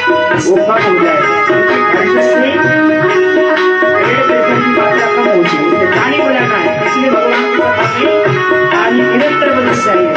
वो कम हो जाएगा। ताली बजाना है, इसलिए भगवान की कथा में ताली निरंतर बजनी चाहिए।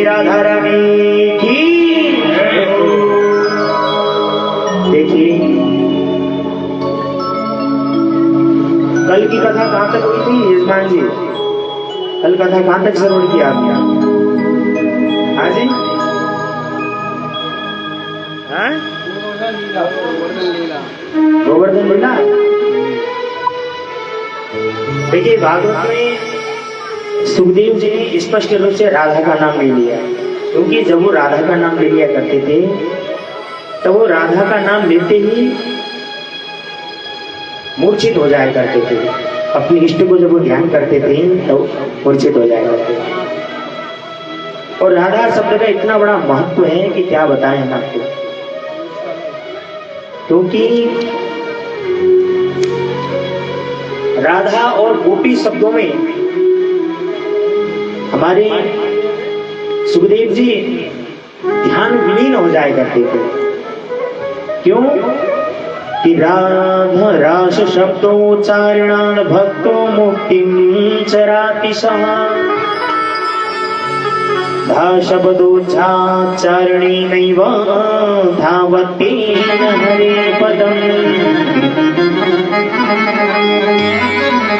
राधा रानी की। देखिए कल की कथा कहां तक हुई थी यजमान जी? कल कथा कहां तक श्रवण किया आपने? हाँ जी, गोवर्धन लीला। देखिए भागवत में सुखदेव जी ने स्पष्ट रूप से राधा का नाम ले लिया, क्योंकि जब वो राधा का नाम ले लिया करते थे तो वो राधा का नाम लेते ही मूर्छित हो जाया करते थे। अपने इष्ट को जब वो ध्यान करते थे तो मूर्छित हो जाया करते थे। और राधा शब्द का इतना बड़ा महत्व है कि क्या बताएं हम आपको, क्योंकि राधा और गोपी शब्दों में हमारे सुखदेव जी ध्यान विलीन हो जाए करते थे। क्यों? कि राधा रास शब्दोच्चारणान् भक्तो मुक्तिं चराति सः धा शब्दोच्चारणेनैव धावत्येन हरिपदम्।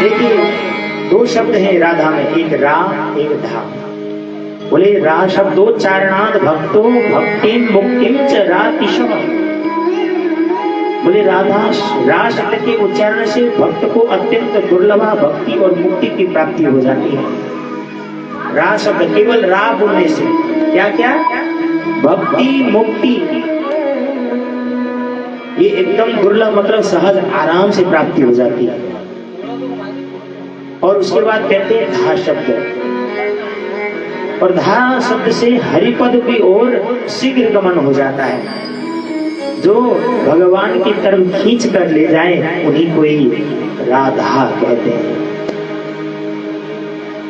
देखिए दो शब्द हैं राधा में, एक रा एक धा। बोले रा शब्दोच्चारणात् भक्तो भक्तिं मुक्तिं चराति सः। बोले राधा रा शब्द के उच्चारण से भक्त को अत्यंत दुर्लभ भक्ति और मुक्ति की प्राप्ति हो जाती है। रा शब्द केवल रा बोलने से क्या क्या भक्ति मुक्ति ये एकदम दुर्लभ मतलब सहज आराम से प्राप्ति हो जाती है। और उसके बाद कहते हैं धा शब्द, और धा शब्द से हरिपद की ओर शीघ्र गमन हो जाता है। जो भगवान की तरफ खींच कर ले जाए उन्हीं को ही राधा कहते हैं।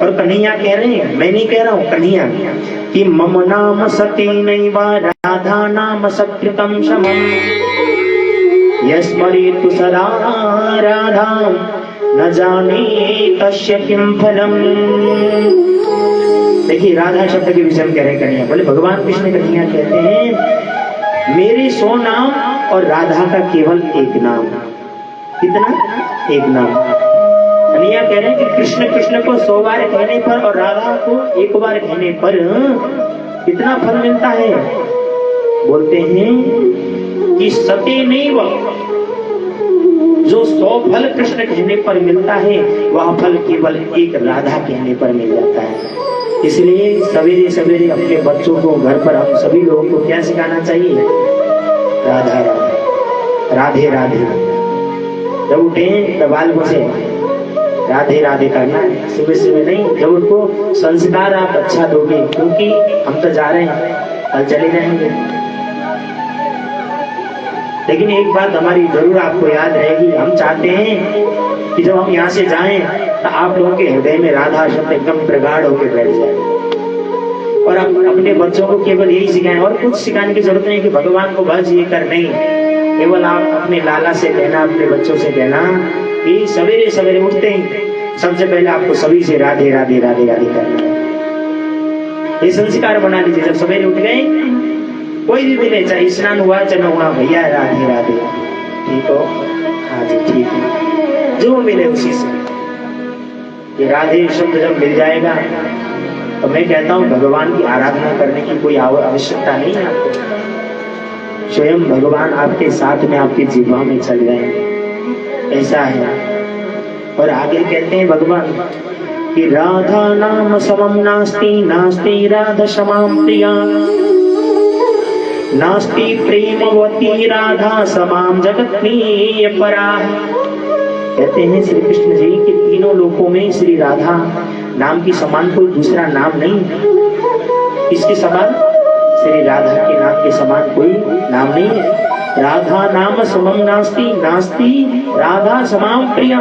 और कन्हैया कह रहे हैं, मैं नहीं कह रहा हूं, कन्हैया कि मम नाम सती नैव राधा नाम सत्कृतं समम् यस्मरेतु सदा राधां न जाने तस्य किं फलम्। देखिए राधा शब्द के विषय में कह रहे हैं कन्हैया। बोले भगवान कृष्ण कन्हैया कहते हैं मेरे 100 नाम और राधा का केवल एक नाम। कितना? एक नाम। कन्हैया कह रहे हैं कि कृष्ण कृष्ण को 100 बार कहने पर और राधा को एक बार कहने पर कितना फल मिलता है? बोलते हैं कि सते नहीं जो 100 फल कृष्ण कहने पर मिलता है वह फल केवल एक राधा कहने पर मिल जाता है। इसलिए सवेरे सवेरे अपने बच्चों को घर पर हम सभी लोगों को क्या सिखाना चाहिए? राधा राधे राधे राधे। जब उठे तो बालकों से राधे राधे करना है, सुबह सुबह नहीं। जब उनको संस्कार आप अच्छा दोगे, क्योंकि हम तो जा रहे हैं, कल चले जाएंगे। लेकिन एक बात हमारी जरूर आपको याद रहेगी, हम चाहते हैं कि जब हम यहाँ से जाएं तो आप लोगों के हृदय में राधा शब्द एकदम प्रगाढ़ होकर बैठ जाए। और आप अपने बच्चों को केवल यही सिखाएं, और कुछ सिखाने की जरूरत नहीं कि भगवान को बस ये कर, नहीं। केवल आप अपने लाला से कहना, अपने बच्चों से कहना कि सवेरे सवेरे उठते ही सबसे पहले आपको सभी से राधे राधे राधे राधे करना है। ये संस्कार बना लीजिए। जब सवेरे उठ गए, कोई भी मिले, चाहे स्नान हुआ चाहे न हुआ, भैया राधे राधे, ठीक हो? हाँ जी ठीक है। जो मिले उसी से ये राधे शब्द जब मिल जाएगा तो मैं कहता हूँ भगवान की आराधना करने की कोई आवश्यकता नहीं है आपको। स्वयं भगवान आपके साथ में आपकी जीवा में चल गए, ऐसा है। और आगे कहते हैं भगवान कि राधा नाम समम नास्ति नास्ति राधा समाम प्रिया नास्ति प्रेमवती राधा समाम जगत में परा। कहते हैं श्री कृष्ण जी कि तीनों लोकों में श्री राधा नाम की समान कोई दूसरा नाम नहीं। इसके समान श्री राधा के नाम के समान कोई नाम नहीं है। राधा नाम समम नास्ति नास्ति राधा समाम प्रिया।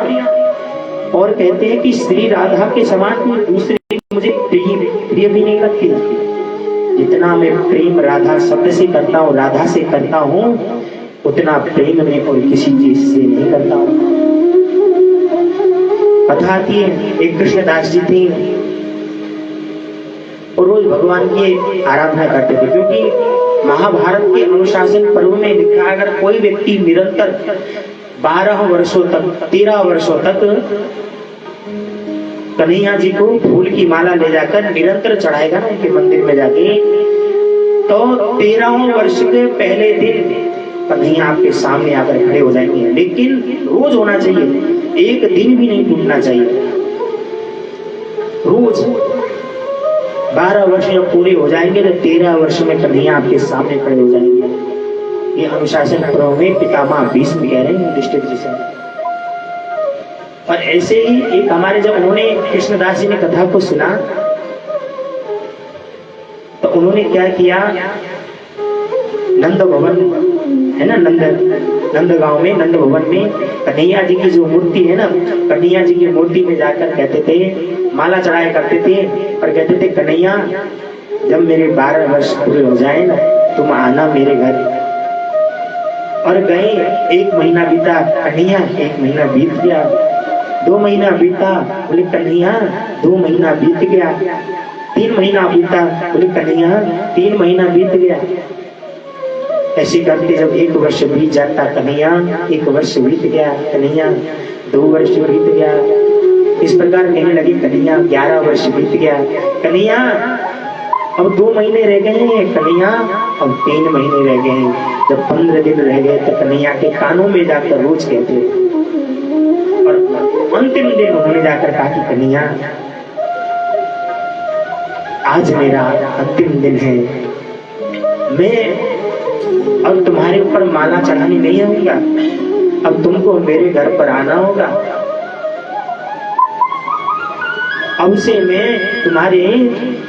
और कहते हैं कि श्री राधा के समान कोई दूसरी मुझे प्रिय भी नहीं लगती। जितना मैं प्रेम राधा शब्द से करता हूँ, राधा से करता हूँ, उतना प्रेम में और किसी चीज से नहीं करता हूँ। कथा आती है, एक कृष्णदास जी थे और रोज भगवान की आराधना करते थे, क्योंकि महाभारत के अनुशासन पर्व में लिखा, अगर कोई व्यक्ति निरंतर 12 वर्षों तक 13 वर्षों तक कन्हैया जी को फूल की माला ले जाकर निरंतर चढ़ाएगा ना उनके मंदिर में जाके, तो 13वें वर्ष के पहले दिन कन्हैया आपके सामने आकर खड़े हो जाएंगे। लेकिन रोज होना चाहिए, एक दिन भी नहीं टूटना चाहिए। रोज 12 वर्ष जब पूरे हो जाएंगे तो 13 वर्ष में कन्हैया आपके सामने खड़े हो जाएंगे। ये अनुशासन पर्व में पितामह भीष्म कह रहे हैं युधिष्ठिर जी से। और ऐसे ही एक हमारे जब उन्होंने कृष्णदास जी ने कथा को सुना तो उन्होंने क्या किया, नंद भवन है ना, नंद गांव में नंद भवन में कन्हैया जी की जो मूर्ति है ना, कन्हैया जी की मूर्ति में जाकर कहते थे, माला चढ़ाया करते थे और कहते थे कन्हैया जब मेरे 12 वर्ष पूरे हो जाए ना तुम आना मेरे घर। और गए। 1 महीना बीता, कन्हैया 1 महीना बीत गया। 2 महीना बीता, बोले कन्हैया 2 महीना बीत गया। 3 महीना बीता, बोले कन्हैया 3 महीना बीत गया। ऐसे करते जब 1 वर्ष बीत जाता, कन्हैया 1 वर्ष बीत गया। कन्हैया 2 वर्ष बीत गया। इस प्रकार कहने लगे कन्हैया 11 वर्ष बीत गया। कन्हैया अब 2 महीने रह गए हैं। कन्हैया अब 3 महीने रह गए हैं। जब 15 दिन रह गए तो कन्हैया के कानों में जाकर रोज कहते, और अंतिम दिन उन्होंने जाकर कहा कि कन्हैया आज मेरा अंतिम दिन है, मैं अब तुम्हारे ऊपर माला चढ़ाने नहीं आऊंगा, अब तुमको मेरे घर पर आना होगा। अब से मैं तुम्हारे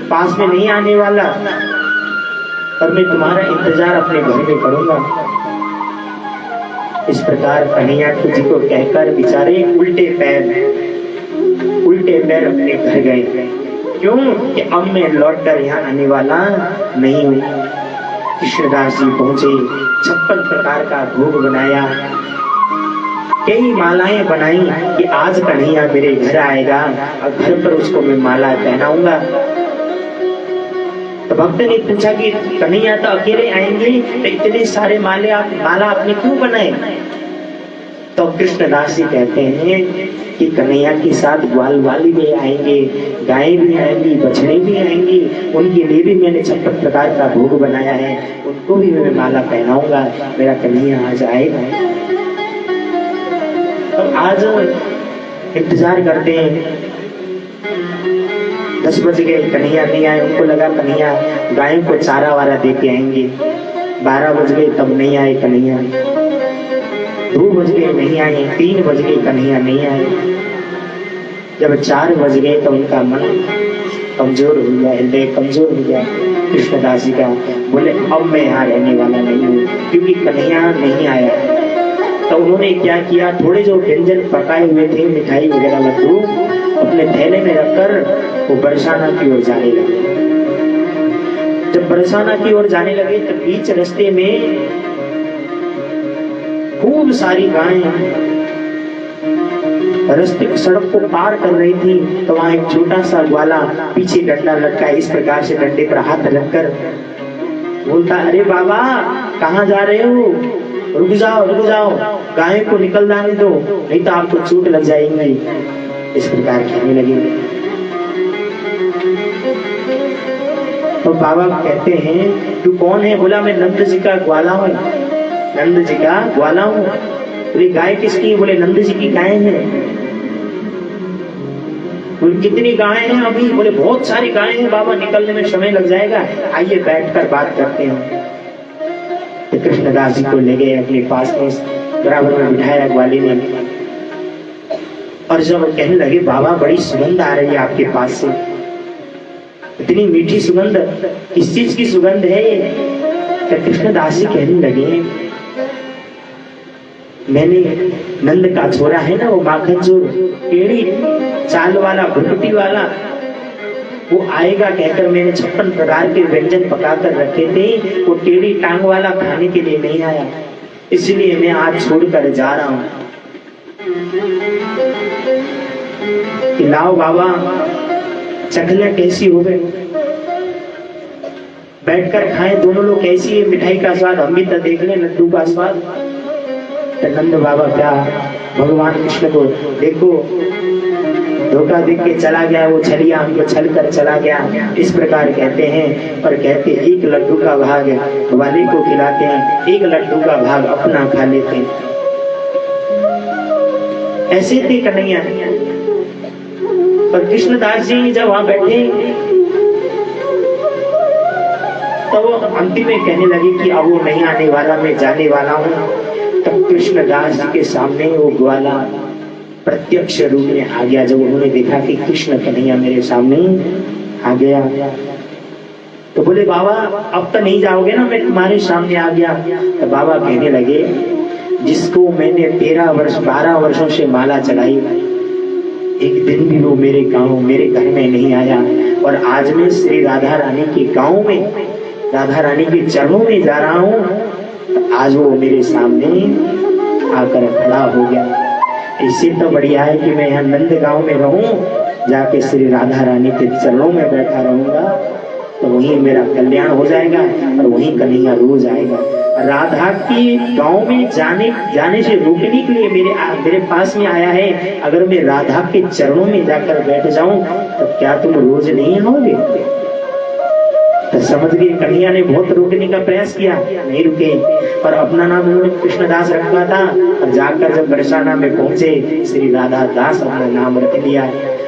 पास में नहीं आने वाला, पर मैं तुम्हारा इंतजार अपने घर में करूंगा। इस प्रकार कन्हैया जी को कहकर बेचारे उल्टे पैर अपने घर गए। क्यों कि अब मैं लौट कर यहाँ आने वाला नहीं हूँ। कृष्णदास जी पहुंचे, 56 प्रकार का भोग बनाया, कई मालाएं बनाई कि आज कन्हैया मेरे घर आएगा और घर पर उसको मैं माला पहनाऊंगा। तो भक्त ने पूछा कि कन्हैया तो अकेले आएंगे, तो इतने सारे माला आपने क्यों बनाए? तो कृष्णदास जी कहते हैं कि कन्हैया के साथ ग्वाल वाली भी आएंगे, गायें भी आएंगी, बछड़े भी आएंगी, उनके लिए भी मैंने 56 प्रकार का भोग बनाया है, उनको भी मैं माला पहनाऊंगा, मेरा कन्हैया आज आएगा। तो आज इंतजार करते हैं, 10 बज गए, कन्हैया नहीं आए। उनको लगा कन्हैया गायों को चारा वारा दे के आएंगे। 12 बज गए तब नहीं आए कन्हैया। 2 बज गए नहीं आए। 3 बज गए कन्हैया नहीं आए। जब 4 बज गए तो उनका मन कमजोर हो गया, हृदय कमजोर हो गया कृष्णदास जी का। बोले अब मैं यहाँ रहने वाला नहीं हूँ, क्योंकि कन्हैया नहीं आया। तो उन्होंने क्या किया, थोड़े जो व्यंजन पकाए हुए थे, मिठाई वगैरह लड्डू, अपने थैले में रखकर वो बरसाना की ओर जाने लगे। जब बरसाना की ओर जाने लगे तो बीच रास्ते में खूब सारी गायें रास्ते सड़क को पार कर रही थी। तो वहां एक छोटा सा ग्वाला पीछे डंडा लटका, इस प्रकार से डंडे पर हाथ रखकर बोलता, अरे बाबा कहाँ जा रहे हो, रुक जाओ, गाय को निकल जाने दो, नहीं तो आपको चोट लग जाएगी। इस प्रकार कहने लगे। तो बाबा कहते हैं तू कौन है? बोला मैं नंद जी का ग्वाला हूँ, नंद जी का ग्वाला हूँ। बोले गाय किसकी है? बोले नंद जी की गाय है। बोले कितनी गाय हैं अभी? बोले बहुत सारी गाय हैं बाबा, निकलने में समय लग जाएगा, आइए बैठकर बात करते हैं। तो कृष्णदास जी को ले गए अपने पास में, बराबर में बिठाया ग्वाली ने, और जब कहने लगे बाबा बड़ी सुगंध आ रही है आपके पास से, इतनी मीठी सुगंध, किस चीज की सुगंध है ये? तो कृष्णदास जी कहने लगे मैंने नंद का छोरा है ना, वो माखन जो टेढ़ी चाल वाला, भुटटी वाला, वो आएगा कहकर मैंने 56 प्रकार के व्यंजन पकाकर रखे थे, वो टेढ़ी टांग वाला खाने के लिए नहीं आया, इसलिए मैं आज छोड़कर जा रहा हूं। लाओ बाबा चखना कैसी हो गए, बैठकर खाएं दोनों लोग, कैसी है मिठाई का स्वाद, हम भी तो देख लें लड्डू का स्वाद। तो नंद बाबा क्या भगवान कृष्ण को देखो धोखा देख के चला गया, वो छलिया हमको छल कर चला गया, इस प्रकार कहते हैं। और कहते एक लड्डू का भाग वाले को खिलाते हैं, एक लड्डू का भाग अपना खा लेते हैं। ऐसे थे कन्हैया। और कृष्णदास जी जब वहां बैठे तो वो अंतिम में कहने लगे कि अब वो नहीं आने वाला, मैं जाने वाला हूँ। तब कृष्णदास जी के सामने वो ग्वाला प्रत्यक्ष रूप में आ गया। जब उन्होंने देखा कि कृष्ण कन्हैया मेरे सामने आ गया, तो बोले बाबा अब तो नहीं जाओगे ना, मैं तुम्हारे सामने आ गया। तो बाबा कहने लगे जिसको मैंने 13 वर्ष 12 वर्षों से माला चढ़ाई, एक दिन भी वो मेरे गांव मेरे घर में नहीं आया, और आज मैं श्री राधा रानी के गांव में, राधा रानी के चरणों में जा रहा हूँ, आज वो मेरे सामने आकर खड़ा हो गया। इससे तो बढ़िया है कि मैं यहाँ नंद गांव में रहूं, जाके श्री राधा रानी के चरणों में बैठा रहूंगा, तो वहीं मेरा कल्याण हो जाएगा और वहीं कन्हैया रोज आएगा। राधा की गांव में जाने से रोकने के लिए मेरे पास में आया है। अगर मैं राधा के चरणों में जाकर बैठ जाऊं तो क्या तुम रोज नहीं आओगे? तो समझ गए, कन्हैया ने बहुत रोकने का प्रयास किया, नहीं रुके। और अपना नाम उन्होंने कृष्णदास रखा था, और जाकर जब बरसाना में पहुंचे श्री राधा दास अपना नाम रख लिया।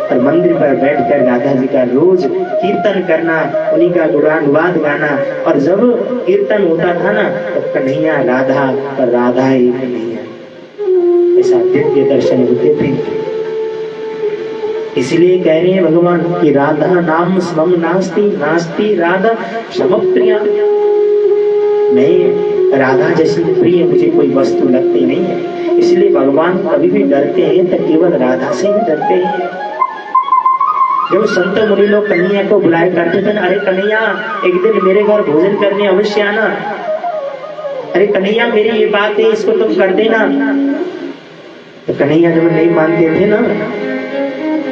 और मंदिर पर बैठकर राधा जी का रोज कीर्तन करना, उन्हीं का गुणानुवाद गाना। और जब कीर्तन होता था ना, तो कन्हैया राधा और राधा ही कन्हैया, ऐसा दिव्य दर्शन होते थे। इसलिए कह रहे हैं भगवान कि राधा नाम समम नास्ति, नास्ति राधा समप्रिया। मैं राधा जैसी प्रिय मुझे कोई वस्तु लगती नहीं है। इसलिए भगवान कभी भी डरते हैं तो केवल राधा से ही डरते हैं। जब संत मुनि लोग कन्हैया को बुलाया करते थे, अरे कन्हैया एक दिन मेरे घर भोजन करने अवश्य आना, अरे कन्हैया मेरी ये बात है इसको तुम कर देना। तो कन्हैया जब नहीं मानते थे ना,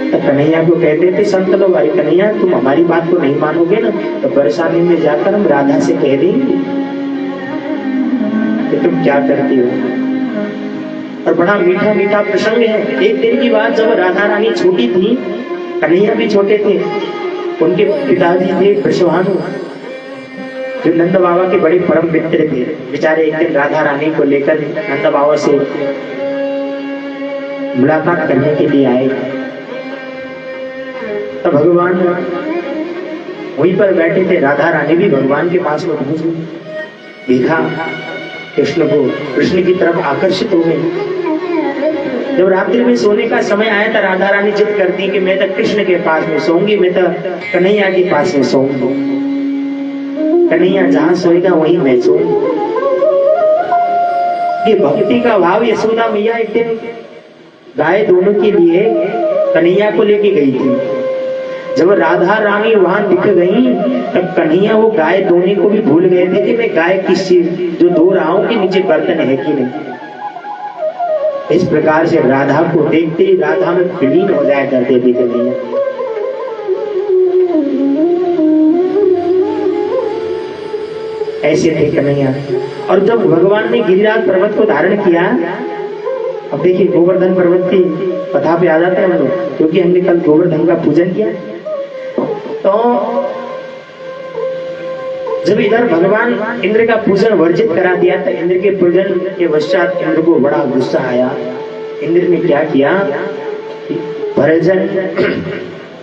तो कन्हैया को कहते थे संत लोग, अरे कन्हैया तुम हमारी बात को नहीं मानोगे ना, तो बरसाने में जाकर हम राधा से कह देंगे कि तुम क्या करती हो। और बड़ा मीठा मीठा प्रसंग है। एक दिन की बात, जब राधा रानी छोटी थी, कन्हैया भी छोटे थे, उनके पिताजी थे वृषभानु, जो नंद बाबा के बड़े परम मित्र थे। बेचारे एक दिन राधा रानी को लेकर नंद बाबा से मुलाकात करने के लिए आए। तो भगवान वहीं पर बैठे थे, राधा रानी भी भगवान के पास में पहुंच गई, देखा कृष्ण को, कृष्ण की तरफ आकर्षित हो गई। जब रात्रि में सोने का समय आया तो राधा रानी जिद करती कि मैं तो कृष्ण के पास में सोऊंगी, मैं तो कन्हैया के पास में सोऊंगी, कन्हैया जहां सोएगा वहीं मैं सोऊंगी। ये भक्ति का भाव यशोदा मैया एक दिन गाय दोनों के लिए कन्हैया को लेके गई थी। जब राधा रानी वहां दिख गई तब कन्हैया वो गाय धोने को भी भूल गए थे कि मैं गाय किस जो धो रहा हूं कि नीचे बर्तन है कि नहीं। इस प्रकार से राधा को देखते राधा में विलीन हो जाया करते थे कन्हैया। ऐसे थे कन्हैया। और जब भगवान ने गिरिराज पर्वत को धारण किया, अब देखिए गोवर्धन पर्वत की कथा पे आ जाते हैं हम लोग, क्योंकि हमने कल गोवर्धन का पूजन किया। तो जब इधर भगवान इंद्र का पूजन वर्जित करा दिया, तो इंद्र के पूजन के पश्चात इंद्र को बड़ा गुस्सा आया। इंद्र ने क्या किया,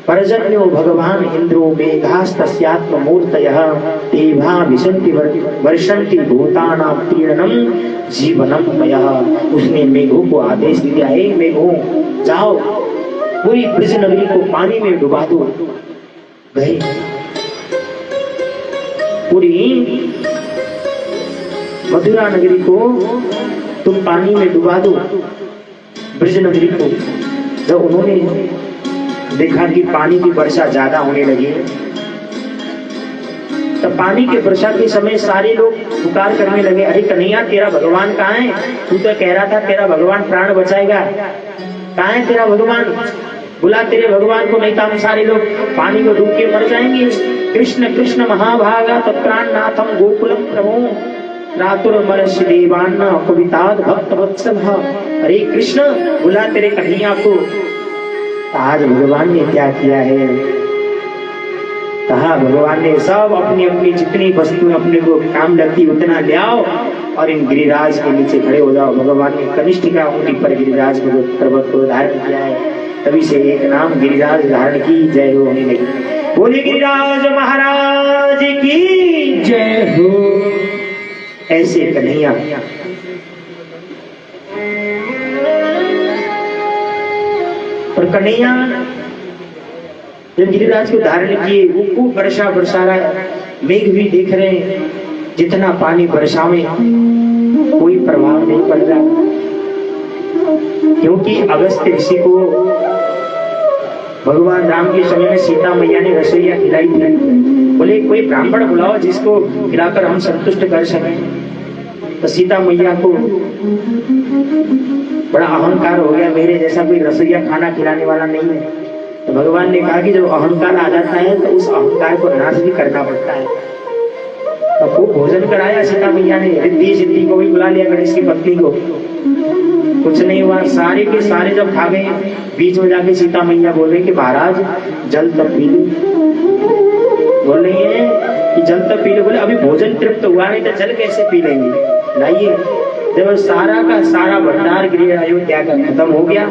परजन्यो भगवान इंद्रो मेघास्तस्यात्म मूर्तयः तेभा विशन्ति वर्षन्ति भूतानां पीडनम जीवनम मयः। उसने मेघों को आदेश दिया, हे मेघों जाओ पूरी ब्रज नगरी को पानी में डुबा दो। गए पूरी मथुरा नगरी को तुम पानी में डुबा दो, ब्रज नगरी को। जब उन्होंने देखा कि पानी की वर्षा ज्यादा होने लगी, तो पानी के वर्षा के समय सारे लोग पुकार करने लगे, अरे कन्हैया तेरा भगवान कहाँ है? तू तो कह रहा था तेरा भगवान प्राण बचाएगा, कहाँ है तेरा भगवान? बुला तेरे भगवान को, नहीं तो हम सारे लोग पानी में डूब के मर जाएंगे। कृष्ण कृष्ण महाभागा तत्प्राण नाथम गोकुलम प्रभो रातुर मरस्य देवान्ना कविताद भक्त वत्सभा। अरे कृष्ण बुला तेरे कन्हैया को। आज भगवान ने क्या किया है, कहा भगवान ने सब अपनी अपनी जितनी वस्तुएं अपने को काम लगती उतना ले आओ और इन गिरिराज के नीचे खड़े हो जाओ। भगवान ने कनिष्ठिका उंगली पर गिरिराज पर्वत को धारण किया है, तभी से एक नाम गिरिराज धारण की जय हो होने लगी। बोले गिरिराज महाराज की जय हो। ऐसे कन्हैया और कन्हैया जब गिरिराज को धारण किए, वो खूब वर्षा बरसा रहा है, मेघ भी देख रहे हैं, जितना पानी बरसावे कोई प्रभाव नहीं पड़ रहा, क्योंकि अगस्त्य ऋषि को भगवान राम के समय में सीता मैया ने रसोईया खिलाई थी। बोले कोई ब्राह्मण बुलाओ जिसको खिलाकर हम संतुष्ट कर सकें। तो सीता मैया को बड़ा अहंकार हो गया, मेरे जैसा कोई रसोईया खाना खिलाने वाला नहीं है। तो भगवान ने कहा कि जब अहंकार आ जाता है तो उस अहंकार को नाश भी करना पड़ता है। तो खूब भोजन कराया सीता मैया ने, रिद्धि सिद्धि को भी बुला लिया, गणेश की पत्नी को। कुछ नहीं हुआ, सारे के सारे जब खा गए, बीच में जाके सीता मैया बोल रही कि महाराज जल तब पी लो। बोल रही है कि जल तब पी लो। बोले अभी भोजन तृप्त हुआ नहीं तो जल कैसे पी लेंगे, लाइए। जब सारा का सारा भंडार गृह अयोध्या का खत्म हो गया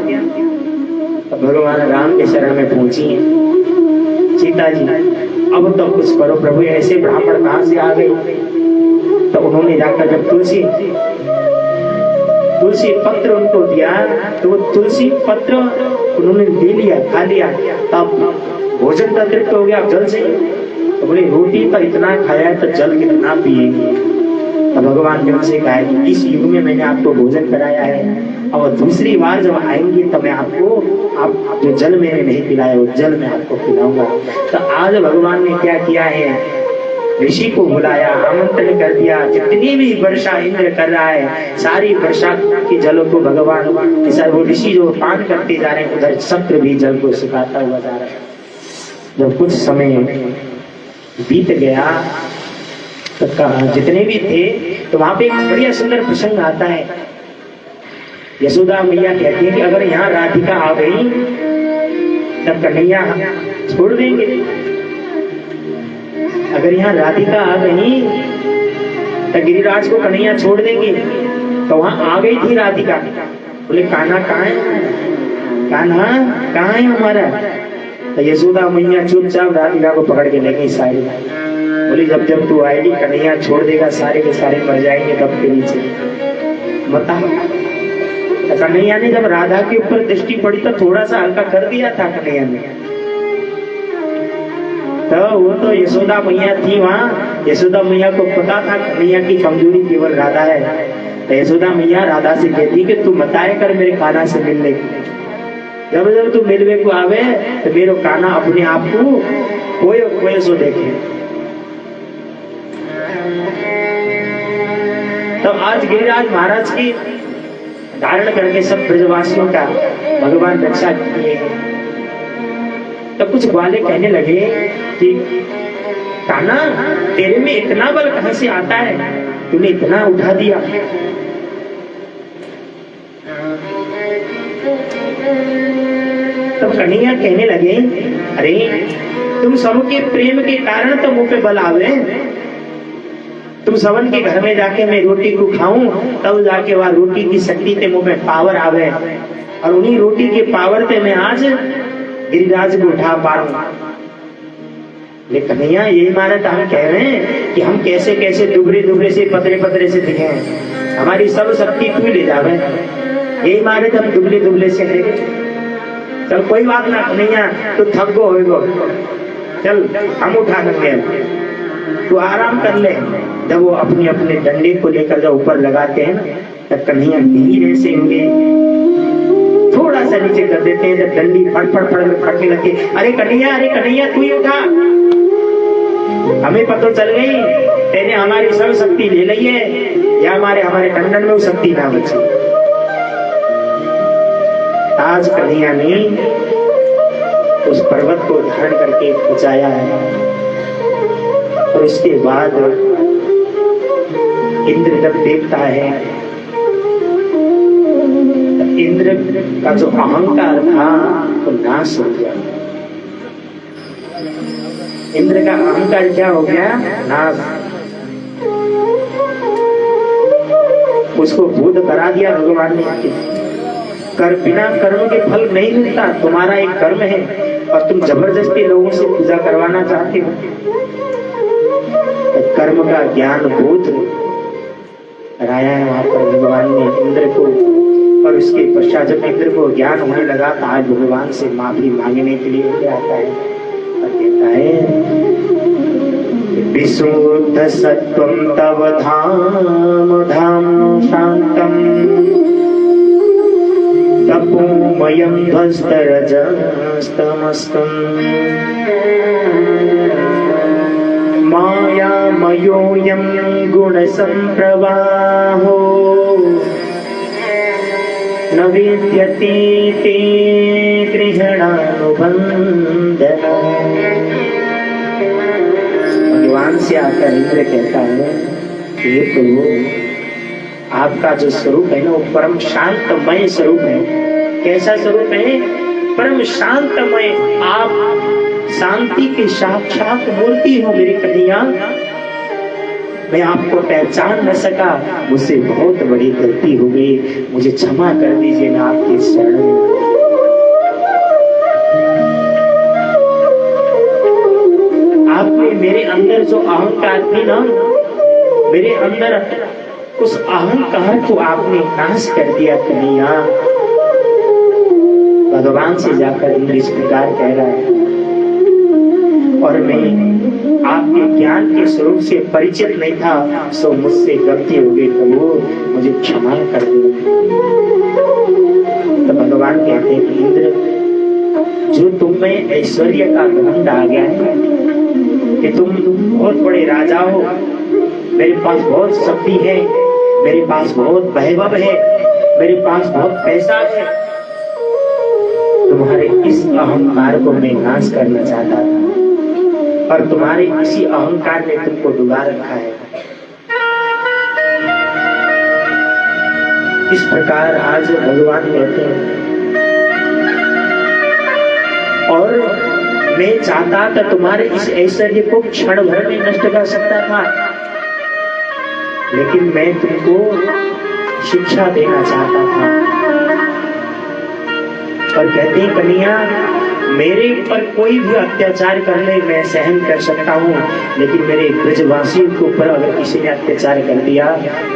तो भगवान राम के शरण में पहुंची है सीता जी। अब तो कुछ करो प्रभु, ऐसे ब्राह्मण कहां से आ गए। तो उन्होंने जाकर जब तुलसी पत्र उनको दिया तो वो तुलसी पत्र उन्होंने ले लिया, खा लिया। तब भोजन का तृप्त हो गया, अब जल से। तो बोले रोटी पर इतना खाया है तो जल कितना पिएंगे। तो भगवान ने उनसे कहा कि इस युग में मैंने आपको भोजन कराया है, और दूसरी बार जब आएंगे तो मैं आपको आप जो जल मैंने नहीं पिलाया वो जल मैं आपको पिलाऊंगा। तो आज भगवान ने क्या किया है, ऋषि को बुलाया, आमंत्रण कर दिया। जितनी भी वर्षा इंद्र कर रहा है सारी वर्षा के जलों को भगवान वो ऋषि जो पान करते जा रहे हैं, उधर शक्र भी जल को सुखाता हुआ जा रहा है। जब कुछ समय बीत गया तो जितने भी थे तो वहां पे एक बढ़िया सुंदर प्रसंग आता है। यशोदा मैया कहती है कि अगर यहाँ राधिका आ गई तब कन्हैया छोड़ देंगे। अगर यहाँ राधिका आ गई तो गिरिराज को कन्हैया छोड़ देंगे। तो वहां आ गई थी राधिका। बोले कान्हा कहाँ है, कान्हा कहाँ है हमारा। तो यशोदा मैया चुपचाप राधिका को पकड़ के ले गई सारी। बोली जब जब तू आएगी कन्हैया छोड़ देगा, सारे के सारे मर जाएंगे तब के नीचे बता। तो कन्हैया ने जब राधा के ऊपर दृष्टि पड़ी तो थोड़ा सा हल्का कर दिया था कन्हैया ने। तो वो तो यशोदा मैया थी वहां, यशोदा मैया को पता था कन्हैया की कमजोरी केवल राधा है। तो यशोदा मैया राधा से कहती कि तू बताए कर मेरे कान्हा से मिलने की। जब जब तू मिलवे को आवे तो मेरे कान्हा अपने आप को खोए सो देखे। तो आज गिरिराज महाराज की धारण करके सब ब्रजवासियों का भगवान रक्षा किए। तो कुछ ग्वाले कहने लगे कि कान्हा तेरे में इतना बल कहां से आता है, तूने इतना उठा दिया। तब कन्हैया कहने लगे अरे तुम सबके प्रेम के कारण तो मुंह पे बल आवे। तुम सबन के घर में जाके मैं रोटी को खाऊं तब जाके वह रोटी की शक्ति ते मुंह में पावर आवे, और उन्हीं रोटी के पावर पे मैं आज गिरिराज को उठा पाऊं। लेकिन कन्हैया यही मारे तो हम कह रहे हैं कि हम कैसे कैसे दुबरे से पतरे से दिखे, हमारी सब शक्ति तू ले जावे। यही मारे तो हम दुबले से हैं। चल कोई बात ना कन्हैया, तो थक गो होएगो, चल हम उठा देंगे, तू आराम कर ले। जब वो अपने अपने डंडे को लेकर जब ऊपर लगाते हैं ना तब कन्हैया धीरे से थोड़ा सा नीचे कर देते हैं, जब डंडी फटने लगती। अरे कन्हैया तू ही उठा, हमें पता चल गई तेने हमारी सब शक्ति ले ली है, या हमारे डंडन में वो शक्ति ना बची। आज कन्हैया ने उस पर्वत को धारण करके बचाया है। और इसके बाद इंद्र जब देखता है, इंद्र का जो अहंकार था वो नाश हो गया। इंद्र का अहंकार क्या हो गया, नाश। उसको बोध करा दिया भगवान ने, कर बिना कर्म के फल नहीं मिलता। तुम्हारा एक कर्म है और तुम जबरदस्ती लोगों से पूजा करवाना चाहते हो। कर्म का ज्ञान बोध कराया है वहां पर भगवान ने इंद्र को। और उसके पश्चात जब इंद्र को ज्ञान होने लगा तो आज भगवान से माफी मांगने के लिए आता है और कहता है विशुद्ध सत्वं तव धाम शांतम तपोमयं ध्वस्तरजस्तमस्तम् मायामयोऽयं गुणसम्प्रवाहो न विद्यते ते गृहणानुबन्धः। भगवान से आकर इंद्र कहता है, ये प्रभु आपका जो स्वरूप है ना वो परम शांतमय स्वरूप है। कैसा स्वरूप है? परम शांतमय। आप शांति के साक्षात मूर्ति हो मेरी कन्हैया। मैं आपको पहचान न सका, मुझसे बहुत बड़ी गलती हो गई, मुझे क्षमा कर दीजिए, मैं आपके शरण में। आपने मेरे अंदर जो अहंकार थी ना, मेरे अंदर उस अहंकार को आपने नाश कर दिया कन्हैया। भगवान से जाकर इंद्र इस प्रकार कह रहा है, और मैं आपके ज्ञान के स्वरूप से परिचित नहीं था, सो मुझसे गलती हो गई प्रभु, मुझे क्षमा कर दो। तो भगवान कहते हैं कि इंद्र, जो तुम में ऐश्वर्य का घमंड आ गया है कि तुम बहुत बड़े राजा हो, मेरे पास बहुत शक्ति है, मेरे पास बहुत वैभव है, मेरे पास बहुत पैसा है, तुम्हारे इस अहंकार को मैं नाश करना चाहता था, और तुम्हारे इसी अहंकार ने तुमको डुबा रखा है। इस प्रकार आज भगवान कहते हैं, और मैं चाहता था तुम्हारे इस ऐश्वर्य को क्षण भर में नष्ट कर सकता था, लेकिन मैं तुमको शिक्षा देना चाहता था। और कहते हैं कन्हैया, मेरे ऊपर कोई भी अत्याचार कर ले मैं सहन कर सकता हूँ, लेकिन मेरे ब्रजवासियों के ऊपर अगर किसी ने अत्याचार कर दिया,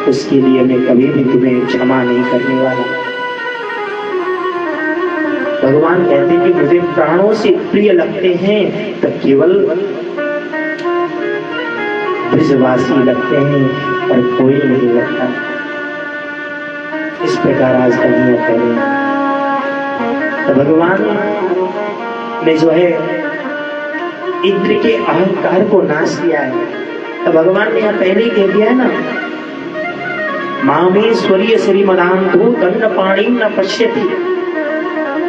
उसके लिए मैं कभी भी तुम्हें क्षमा नहीं करने वाला। भगवान कहते हैं कि मुझे प्राणों से प्रिय लगते हैं तो केवल ब्रजवासी लगते हैं, और कोई नहीं लगता। इस प्रकार आज कन्हैया करें तो भगवान ने जो है इंद्र के अहंकार को नाश किया है। तो भगवान ने यहाँ पहले ही कह दिया है ना, मामेश्वरीय श्रीमदांधो दंड पाणी न पश्यति।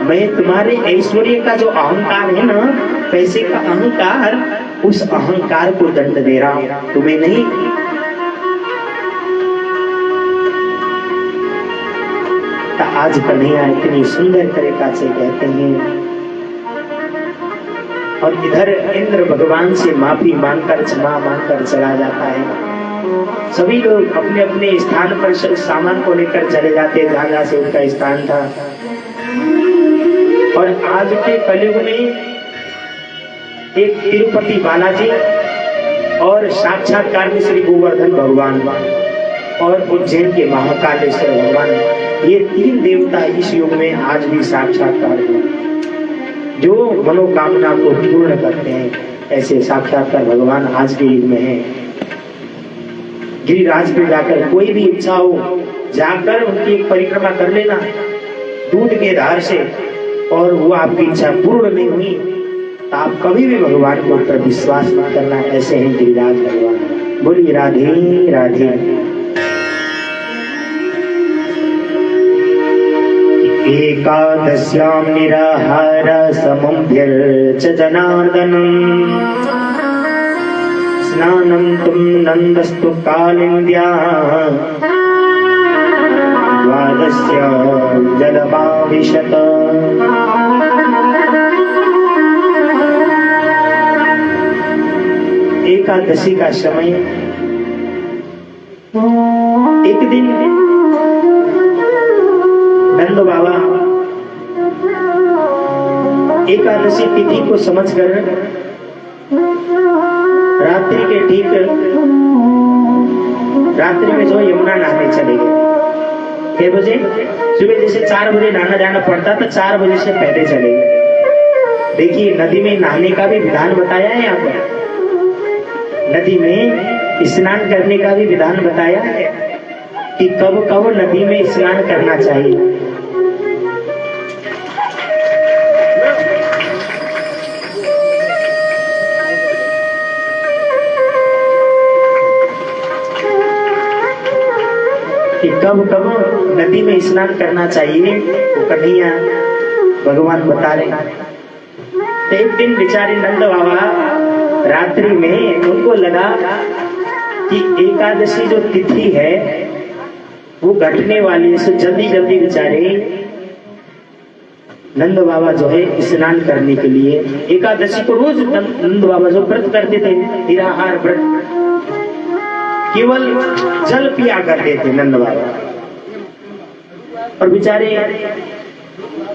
मैं तुम्हारे ऐश्वर्य का जो अहंकार है ना, पैसे का अहंकार, उस अहंकार को दंड दे रहा हूं, तुम्हें नहीं। तो आज कन्हैया इतनी सुंदर तरीका से कहते हैं, और इधर इंद्र भगवान से माफी मांगकर क्षमा मांगकर चला जाता है। सभी लोग अपने अपने स्थान पर सामान को लेकर चले जाते हैं, जहां से उनका स्थान था। और आज के कलयुग में एक तिरुपति बालाजी और साक्षात्कार में श्री गोवर्धन भगवान और उज्जैन के महाकालेश्वर भगवान, ये तीन देवता इस युग में आज भी साक्षात्कार हुए, जो मनोकामना को पूर्ण करते हैं। ऐसे साक्षात्कार भगवान आज के युग में हैं। गिरिराज पे जाकर कोई भी इच्छा हो, जाकर उनकी एक परिक्रमा कर लेना दूध के धार से, और वो आपकी इच्छा पूर्ण नहीं हुई तो आप कभी भी भगवान के ऊपर विश्वास न करना। ऐसे हैं गिरिराज भगवान। बोलिए राधे राधे। एकादश्यां निराहार समभ्यर्च जनार्दनम् स्नानं तुम नन्दस्तु कालिन्द्या द्वादश्य जलमाविशत। एकादशी का समय, एक दिन नंद बाबा एकादशी तिथि को समझकर रात्रि के ठीक रात्रि में जो यमुना नहाने चले गए। 6 बजे सुबह, जैसे 4 बजे नहाना जाना पड़ता था, 4 बजे से पहले चले गए। देखिए नदी में नहाने का भी विधान बताया है। यहाँ पर नदी में स्नान करने का भी विधान बताया है कि कब कब नदी में स्नान करना चाहिए। कब कब नदी में स्नान करना चाहिए वो कन्हैया भगवान बता रहे हैं। तो एक दिन बेचारे नंद बाबा रात्रि में उनको लगा कि एकादशी जो तिथि है वो घटने वाली है, सो जल्दी जल्दी बेचारे नंद बाबा जो है स्नान करने के लिए, एकादशी को रोज नंद बाबा जो व्रत करते थे, निराहार व्रत, केवल जल पिया करते थे नंद बाबा। और बेचारे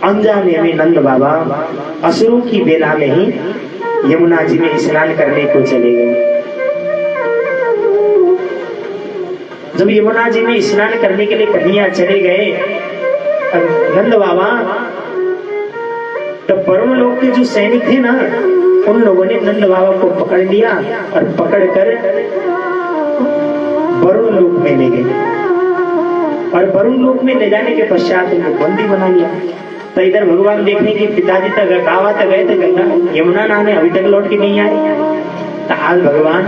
अनजाने में नंद बाबा असुरों की बेला में ही यमुना जी में स्नान करने को चले गए। जब यमुना जी में स्नान करने के लिए कन्हैया चले गए नंद बाबा, तब वरुण लोक के जो सैनिक थे ना, उन लोगों ने नंद बाबा को पकड़ लिया और पकड़कर वरुण लोक में ले गए। और वरुण लोक में ले जाने के पश्चात उनको बंदी बना लिया। तो इधर भगवान देखने के पिताजी तक गावा तक गए थे, गंगा यमुना नहाने, अभी तक लौट के नहीं आए। तो आज भगवान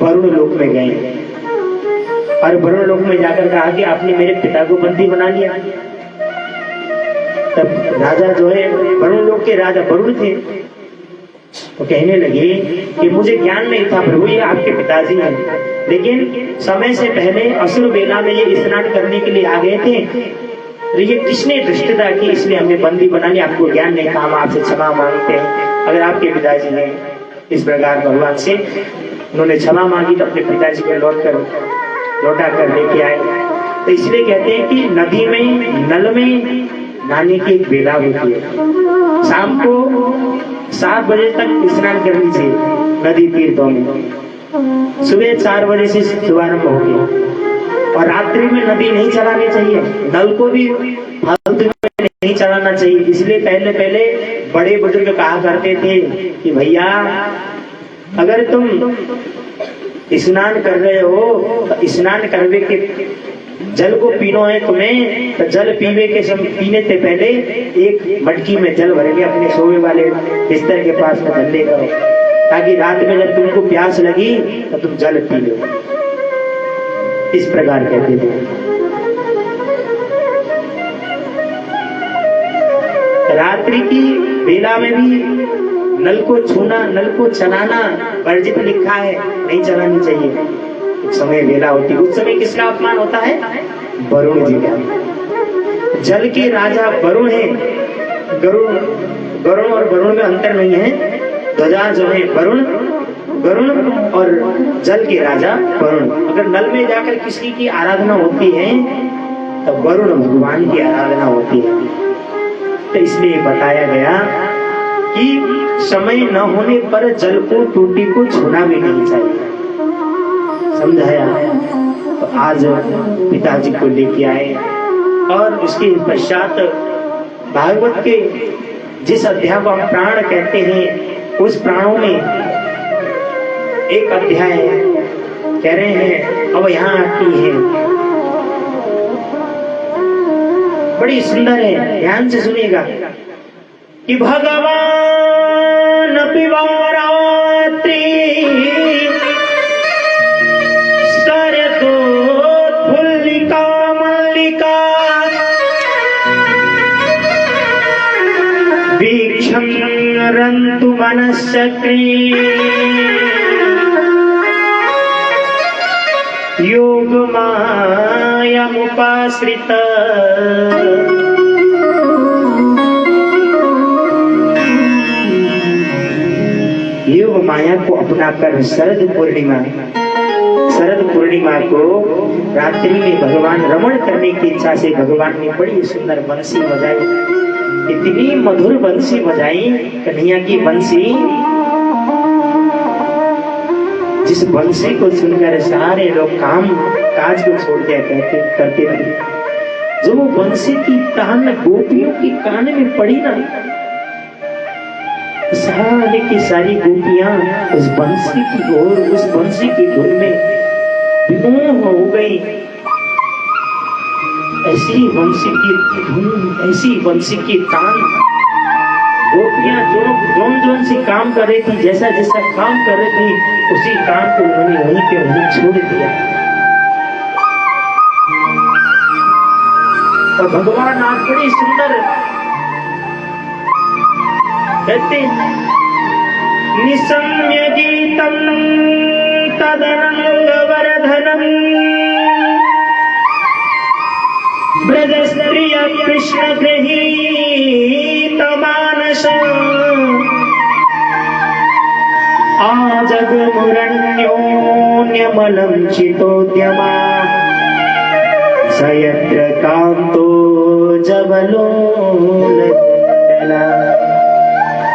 वरुण लोक में गए और वरुण लोक में जाकर कहा कि आपने मेरे पिता को बंदी बना लिया। तब राजा जो है, वरुण लोक के राजा वरुण थे, वो कहने लगे कि मुझे ज्ञान नहीं था प्रभु, ये आपके पिताजी हैं, लेकिन समय से पहले असुर बेला में ये स्नान करने के लिए आ गए थे, तो ये किसने दुष्टता की, इसलिए हमें बंदी बना लिया, आपको ज्ञान नहीं था, हम आपसे क्षमा मांगते हैं। अगर आपके पिताजी ने इस प्रकार भगवान से उन्होंने क्षमा मांगी तो अपने पिताजी को लौटा कर लेके आए। तो इसलिए कहते हैं कि नदी में, नल में नहाने की एक बेला होती है, शाम को 7 बजे तक स्नान करनी चाहिए नदी तीर्थों में, सुबह 4 बजे से शुभारंभ होगी। और रात्रि में नदी नहीं चलानी चाहिए, नल को भी फालतू में नहीं चलाना चाहिए। इसलिए पहले बड़े बुजुर्ग कहा करते थे कि भैया अगर तुम स्नान कर रहे हो तो स्नान करने के जल को पीनो है तुम्हें, तो जल पीने से पहले एक मटकी में जल भर के अपने सोए वाले बिस्तर के पास में धर करो, ताकि रात में जब तुमको प्यास लगी तो तुम जल पी लो। इस प्रकार कहते थे। रात्रि की बेला में भी नल को छूना, नल को चलाना वर्जित लिखा है, नहीं चलानी चाहिए। उस समय बेला होती, उस समय किसका अपमान होता है? वरुण जी का। जल के राजा वरुण है, गरुण और वरुण में अंतर नहीं है। ध्वजा जो है वरुण और जल के राजा वरुण। अगर नल में जाकर किसी की आराधना होती है तो वरुण भगवान की आराधना होती है। तो इसलिए बताया गया कि समय न होने पर जल को, टूटी को छूना भी नहीं चाहिए। समझाया। तो आज पिताजी को लेके आए और उसके पश्चात भागवत के जिस अध्याय को हम प्राण कहते हैं, उस प्राणों में एक अध्याय कह रहे हैं, अब यहाँ आती है, बड़ी सुंदर है, ध्यान से सुनिएगा कि भगवान पिवारात्रि सरदोत्फुल्लिका मल्लिका वीक्षं रन्तु मनश्चक्रे योगमायामुपाश्रित योग माया को अपनाकर शरद पूर्णिमा को रात्रि में भगवान रमण करने की इच्छा से भगवान ने बड़ी सुंदर बंसी बजाई। इतनी मधुर बंसी बजाई कन्हैया की बंसी, जिस बंसी को सुनकर सारे लोग काम काज को छोड़ दिया करते थे। जो वो बंसी की तान गोपियों की कान में पड़ी ना, सारी की सारी गोपियां उस बंसी की ओर, उस बंसी की धुन में विमोह हो गई। ऐसी बंसी की धुन, ऐसी बंसी की तान, गोपियां जो सी काम कर रही थी, जैसा जैसा काम कर रही थी, उसी काम को उन्होंने वहीं पे छोड़ दिया। और भगवान आप बड़ी सुंदर कहते निसम्य गीतम तदनंग वरधनम ब्रज स्त्रिय कृष्ण गृहीत मानस आजगमुरण्योन्यमलं चितोद्यमा सयत्र कांतो जबलोलला।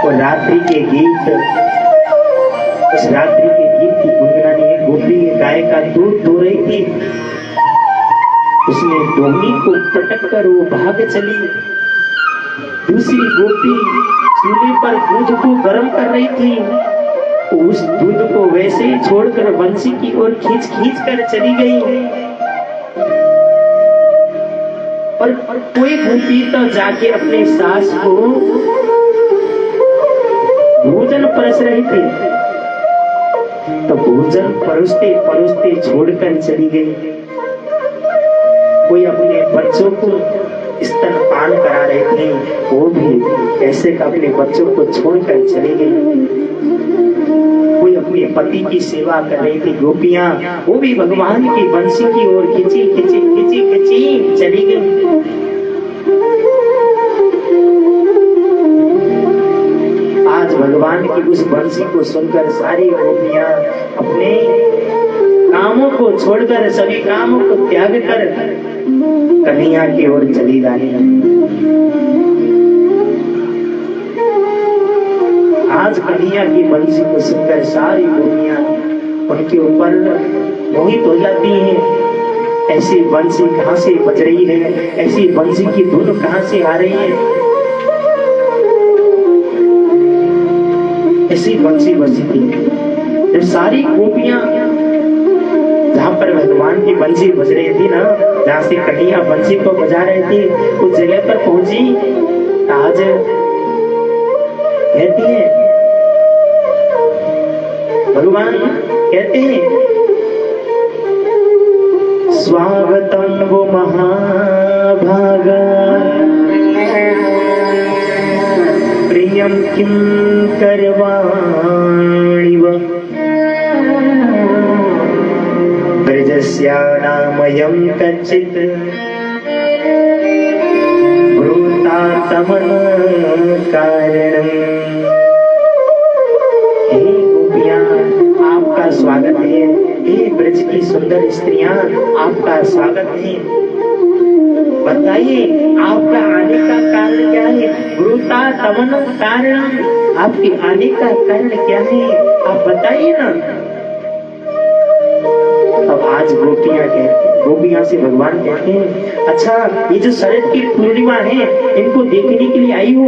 और रात्रि के गीत, उस रात्रि के गीत की गुनगुनानी एक गोपी गायिका दूर दो रही थी। उसने डोंगी को पटक कर वो भाग चली। दूसरी गोपी चूल्हे पर दूध को गर्म कर रही थी। उस दूध को वैसे ही छोड़कर बंसी की ओर खींच खींच कर चली गई। और कोई गोपी तो जाके अपने सास को भोजन परस रही थी, तो भोजन परोसते परोसते छोड़कर चली गई। कोई अपने बच्चों को स्तनपान करा रहे थे, वो भी ऐसे अपने बच्चों को छोड़कर चली गई। कोई अपने पति की सेवा कर रही थी गोपियां, वो भी भगवान की बंसी की ओर खिंची खिंची खिंची खिंची चली गई। आज भगवान की उस बंसी को सुनकर सारी गोपियां अपने कामों को छोड़कर, सभी कामों को त्याग कर कन्हैया की ओर चली जाने लगी। आज कन्हैया की बंसी को सुनकर सारी गोपियां उनके ऊपर मोहित हो जाती हैं। ऐसी बंसी कहाँ से बज रही है, ऐसी बंसी की धुन कहाँ से आ रही है, ऐसी बंसी बजी थी। जब सारी गोपियां जहाँ पर भगवान की बंसी बज रही थी ना, जहाँ से कन्हैया बंसी को बजा रहे थे, उस जगह पर पहुंची। आज कहती है, भगवान कहते हैं स्वागतम वो महाभागा प्रियम किम करवाणि वा ब्रजस्यानामयं कच्चित् ब्रूतातमन कारणम्। हे गोपियां, आपका स्वागत है। हे ब्रज की सुंदर स्त्रियां, आपका स्वागत है। बताइए आपका आने का कारण क्या है? ब्रूता तमन कारण, आपके आने का कारण क्या है? आप बताइए ना। अब आज गोपियां से भगवान कहते हैं, अच्छा ये जो शरद की पूर्णिमा है, इनको देखने के लिए आई हो,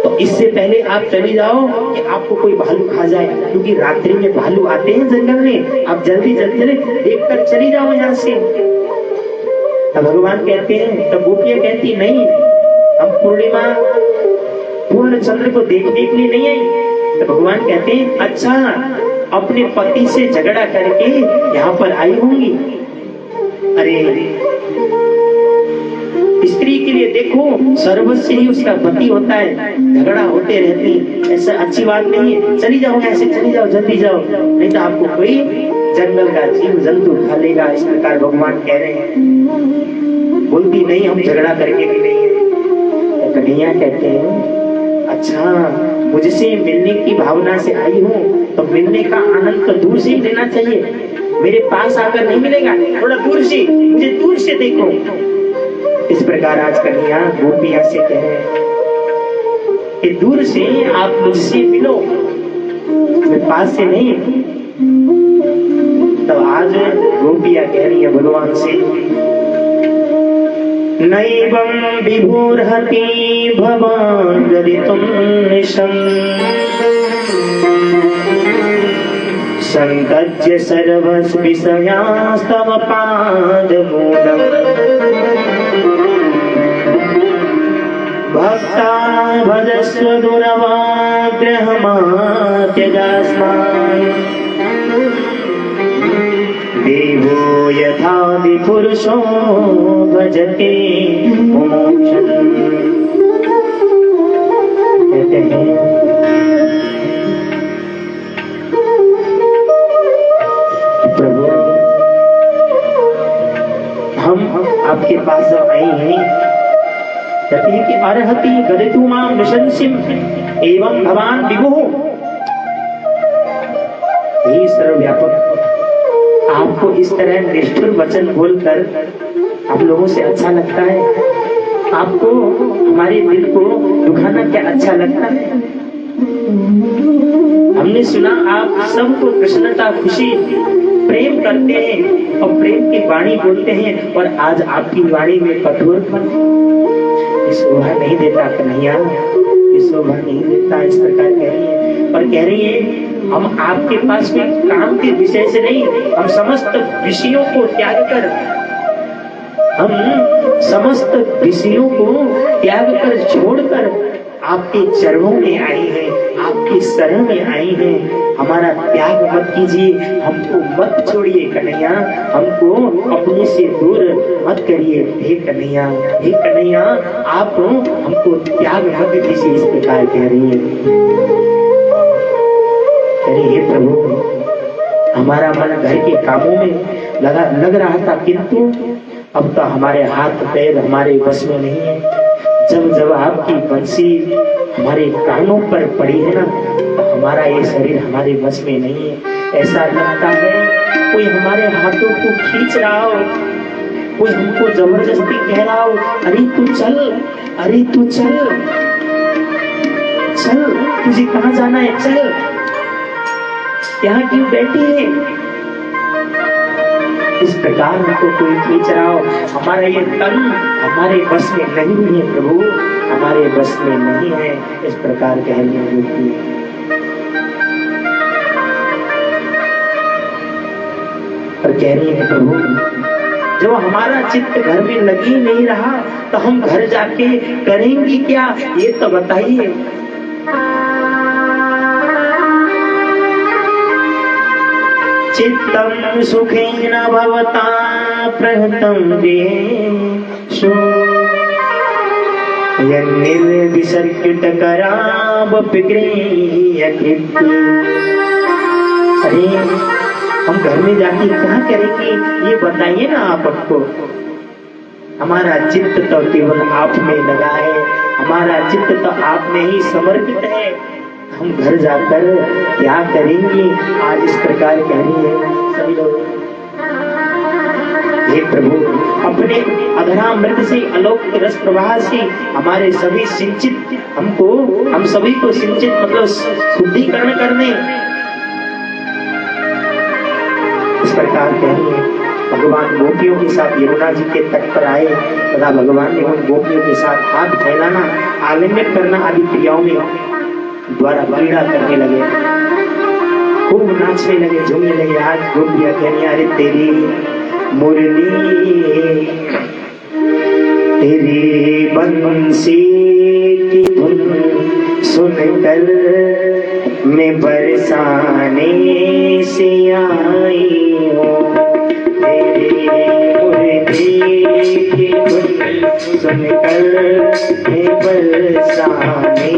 तो इससे पहले आप चली जाओ कि आपको कोई भालू खा जाए, क्योंकि रात्रि में भालू आते हैं जंगल में। आप जल्दी जल्दी देखकर चली जाओ यहाँ से। तो भगवान कहते हैं, तो गोपियां कहती नहीं, हम पूर्णिमा पूर्ण चंद्र को देखने के लिए नहीं आई। तो भगवान कहते हैं, अच्छा अपने पति से झगड़ा करके यहाँ पर आई होंगी। अरे स्त्री के लिए देखो सर्वस्व ही उसका पति होता है, झगड़ा होते रहते हैं, ऐसा अच्छी बात नहीं है। चली जाओ ऐसे, चली जाओ, जल्दी जाओ, नहीं तो आपको कोई जंगल का जीव जंतु खा लेगा। इस प्रकार भगवान कह रहे हैं। बोलती नहीं, हम झगड़ा करके भी नहीं है। तो कन्हैया कहते हैं, अच्छा मुझसे मिलने की भावना से आई हूँ, तो मिलने का आनंद तो दूर से ही लेना चाहिए, मेरे पास आकर नहीं मिलेगा, थोड़ा दूर से, मुझे दूर से देखो। इस प्रकार आज कन्हैया गोपियां से कहे कि दूर से आप मुझसे मिलो, मैं पास से नहीं। तो आज गोपियां कह रही है भगवान से, नैवं विभुर्हति भवान् गदितुं निशम् संतज्य सर्वविषयास्तव पादमूलम् भक्ता भजस्व दुरवाग्रहमात्यजास्मान् देवो यथा विपुरुषो भजते मोक्षम्। कहते हैं प्रभु हम आपके पास जब आए हैं, कहते हैं कि अर्हति गदितु मां नृशंसिम एवं भवान विभुः। हे सर्वव्यापक, आपको इस तरह निष्ठुर वचन बोलकर आप लोगों से अच्छा लगता है? आपको हमारे दिल को दुखाना क्या अच्छा लगता है? हमने सुना आप सबको प्रसन्नता, खुशी, प्रेम करते हैं और प्रेम की वाणी बोलते हैं, और आज आपकी वाणी में कठोरपन शोभा नहीं देता कन्हैया, ये शोभा नहीं देता। इस प्रकार कह रही है, और कह रही है हम आपके पास कोई काम के विषय से नहीं, हम समस्त विषयों को त्याग कर, हम समस्त विषयों को त्याग कर छोड़कर आपके चरणों में आए हैं, आपकी शरण में आए हैं। हमारा त्याग मत कीजिए, हमको मत छोड़िए कन्हैया, हमको अपने से दूर मत करिए। हे कन्हैया, हे कन्हैया, आप हमको त्याग मत कीजिए। इस प्रकार कह रही है। हे प्रभु, हमारा मन घर के कामों में लग रहा था, किंतु अब तो हमारे हाथ पैर हमारे बस में नहीं है। जब जब आपकी बंसी हमारे कानों पर पड़ी है ना, तो हमारा ये शरीर हमारे बस में नहीं है। ऐसा लगता है कोई हमारे हाथों को खींच रहा हो, कोई हमको जबरदस्ती कह रहा हो, अरे तू चल, अरे तू चल, चल, तुझे कहाँ जाना है, चल, यहाँ क्यों बैठी है? इस प्रकार हमको कोई खींच रहा हो। हमारा ये तन हमारे बस में नहीं है प्रभु, हमारे बस में नहीं है। इस प्रकार कहने होती है। और कह रही है प्रभु, जब हमारा चित्त घर में लगी नहीं रहा तो हम घर जाके करेंगे क्या, ये तो बताइए। चित्तम सुखेन भवता प्रहतं देशो यन्निर्विसर्पितकरावपि गृह्यकृत्य। अरे हम घर में जाके क्या करेंगे, ये बताइए ना आप हमको। हमारा चित्त तो केवल आप में लगा है, हमारा चित्त तो आप में ही समर्पित है। हम घर जाकर क्या करेंगे? आज इस प्रकार कह रही है सभी लोग। हे प्रभु, अपने अधरामृत से, अलौकिक रस प्रवाह से हमारे सभी सिंचित, हम सभी को सिंचित मतलब शुद्धिकरण करने। इस प्रकार कह रही है। भगवान गोपियों के साथ यमुना जी के तट पर आए तथा भगवान ने उन गोपियों के साथ हाथ फैलाना, आलिंगन करना आदि क्रियाओं में द्वारा क्रीड़ा करने लगे, खूब नाचने लगे, झूमने लगे। आज गोपियां कहनी, अरे तेरी मुरली, तेरी बंसी की धुन सुनकर मैं बरसाने से आई हूँ। तेरी मुरली की धुन सुनकर मैं बरसाने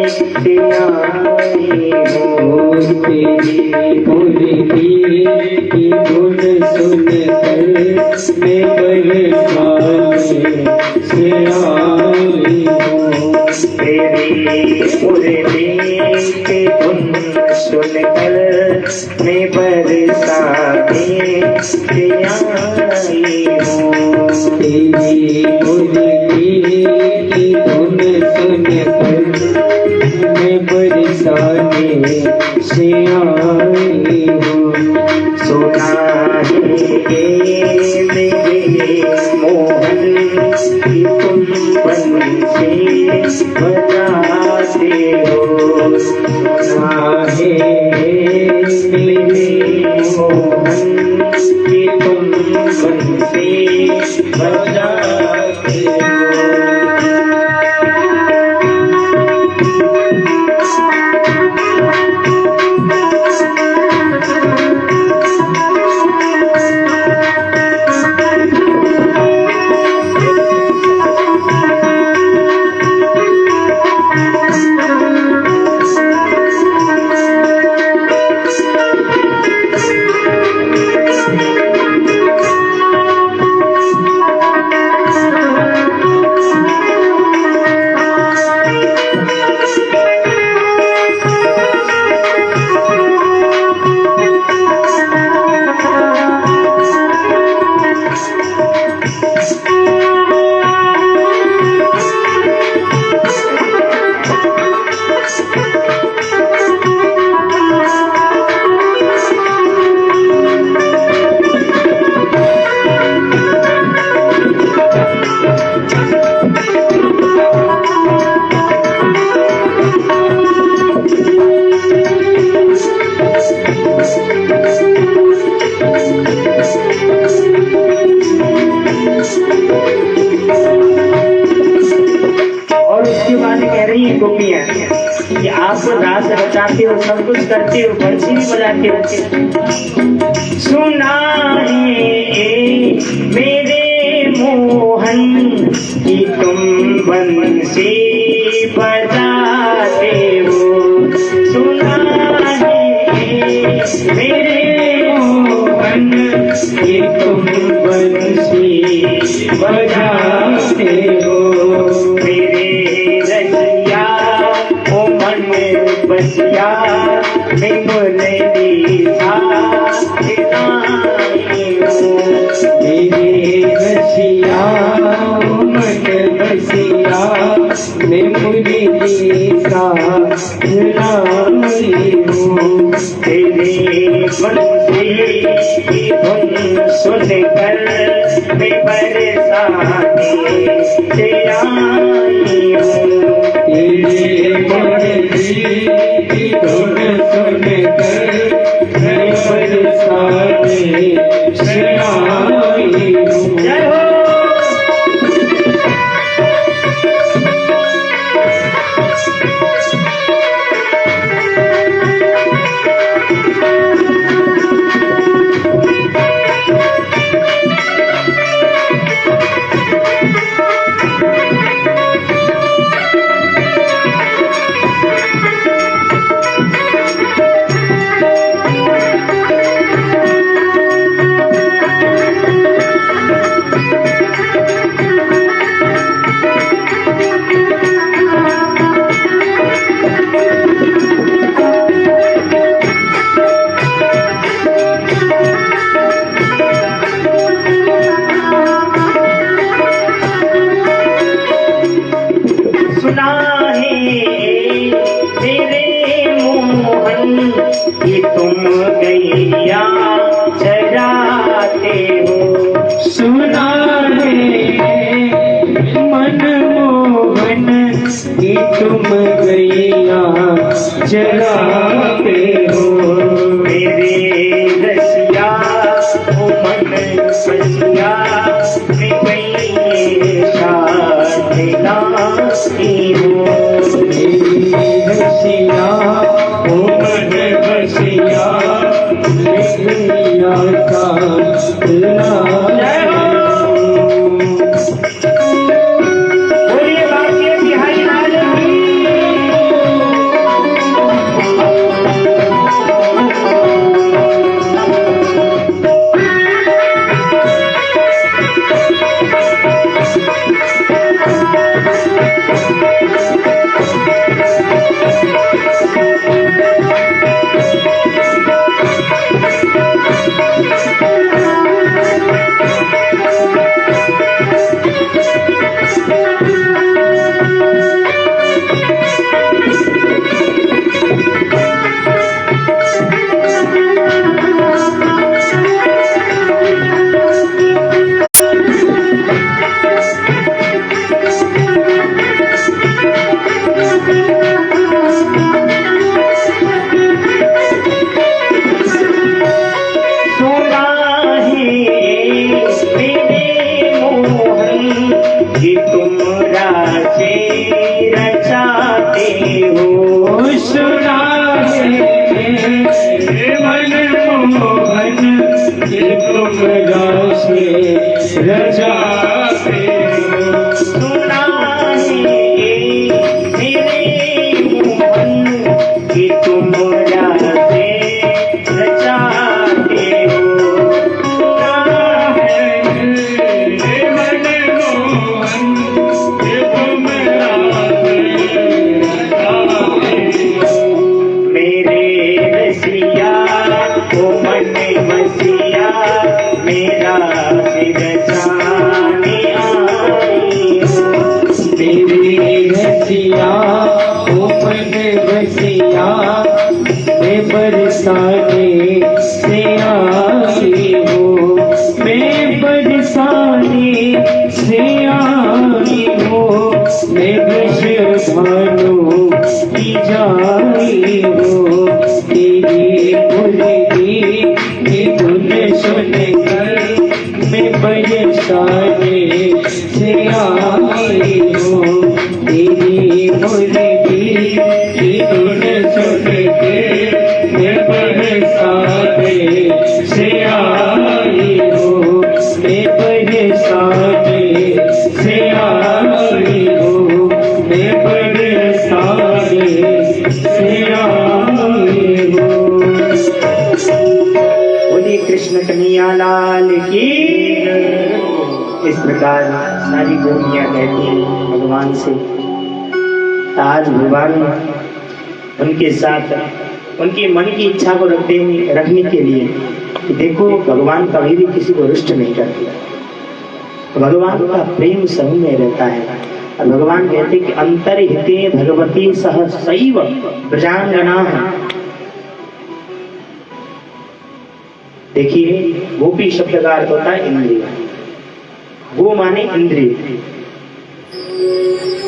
से आई हूँ। तेरी मुरली की धुन सुनकर मैं बरसाने से आई हूँ। तेरी मुरली की धुन सुनकर मैं बरसाने से आई हूँ। तेरी मुरली की धुन सुनकर मैं बरसाने से आई हूँ। सुना है मेरे मोहन की तुम बंसी बजाते हो। सुना है मेरे मोहन की तुम बंसी बजाते हो। और उसके बाद कह रही है गोपियां कि आप रास रचाते हो, सब कुछ करते हो, बंसी भी बजाते हो। सुना है मेरे मोहन कि तुम बंसी बजाते हो। सुना है मेरे मोहन कि तुम बंसी बजाते हो। मेरे रसिया ओ मन बसिया मैं मुरली साथ गाई हूँ। मेरे रसिया मन बसिया मैं मुरली साथ लाई हूँ। तेरे बंसी की धुन सुनकर मैं बरसाने से आई हूँ। तेरे बंसी की धुन सुनकर मैं बरसाने से आई हूँ। जय हो। सुना है तेरे मोहन कि तुम गैया चराते हो। सुना है मन मोहन कि तुम गैया चराते हो। मेरे रसिया ओ मन बसिया मैं गैया लाई हूँ। मेरी रसिया ओ मन बसिया गैया का लाई हूँ। बोलिए बाकी बिहारी लाल की। मेरा सिर जाने बरसाने से आई हो, तेरी मुर्गी की धुन सुन के मैं बरसाने से आई हो, मैं बरसाने से आई हो, मैं बरसाने से आई हो। बोलिए कृष्ण कन्हैया लाल की। इस प्रकार सारी गोपियां कहती हैं भगवान से। आज भगवान उनके साथ उनकी मन की इच्छा को रखने के लिए कि देखो भगवान कभी भी किसी को रुष्ट नहीं करते। भगवान का प्रेम सब में रहता है। और भगवान कहते कि अंतर्हिते भगवती सह सैव ब्रजांगना। देखिए गोपी शब्द का अर्थ होता है इंद्रिय। गो माने इंद्रिय,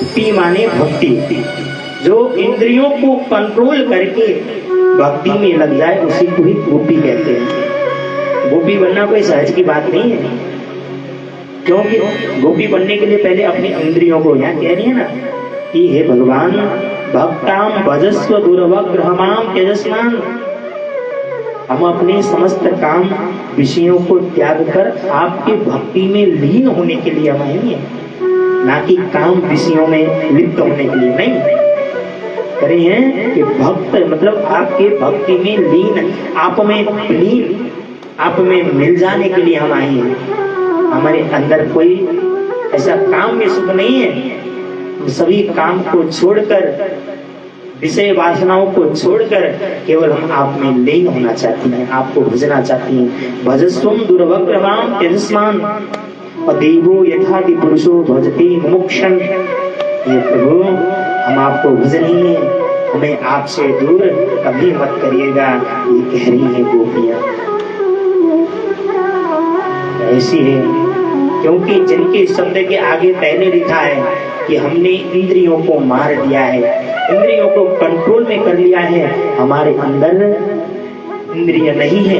पी माने भक्ति। जो इंद्रियों को कंट्रोल करके भक्ति में लग जाए उसी को ही गोपी कहते हैं। गोपी बनना कोई सहज की बात नहीं है, क्योंकि गोपी बनने के लिए पहले अपनी इंद्रियों को, यहाँ कह रही है ना कि हे भगवान भक्ताम भजस्व दुर्वग्रहमाम तेजस्मान। हम अपने समस्त काम विषयों को त्याग कर आपके भक्ति में लीन होने के लिए हम आए हैं, ना कि काम विषयों में लिप्त होने के लिए नहीं। कह रहे हैं कि भक्त मतलब आपके भक्ति में लीन, आप में लीन, आप में मिल जाने के लिए हम आए हैं। हमारे अंदर कोई ऐसा काम में सुख नहीं है। हम सभी काम को छोड़कर, विषय वासनाओं को छोड़कर केवल हम आप में लीन होना चाहती हैं, आपको भजना चाहती हैं। भजस्वम दुर्वग्रहमाम तेजस्मान और देवो यथादि पुरुषो भजते मुमुक्षण। ये प्रभु हम आपको भजनीय, हमें आपसे दूर कभी मत करिएगा। ये कह रही है गोपियां। ऐसी है क्योंकि जिनके शब्द के आगे पहले लिखा है कि हमने इंद्रियों को मार दिया है, इंद्रियों को कंट्रोल में कर लिया है, हमारे अंदर इंद्रिय नहीं है।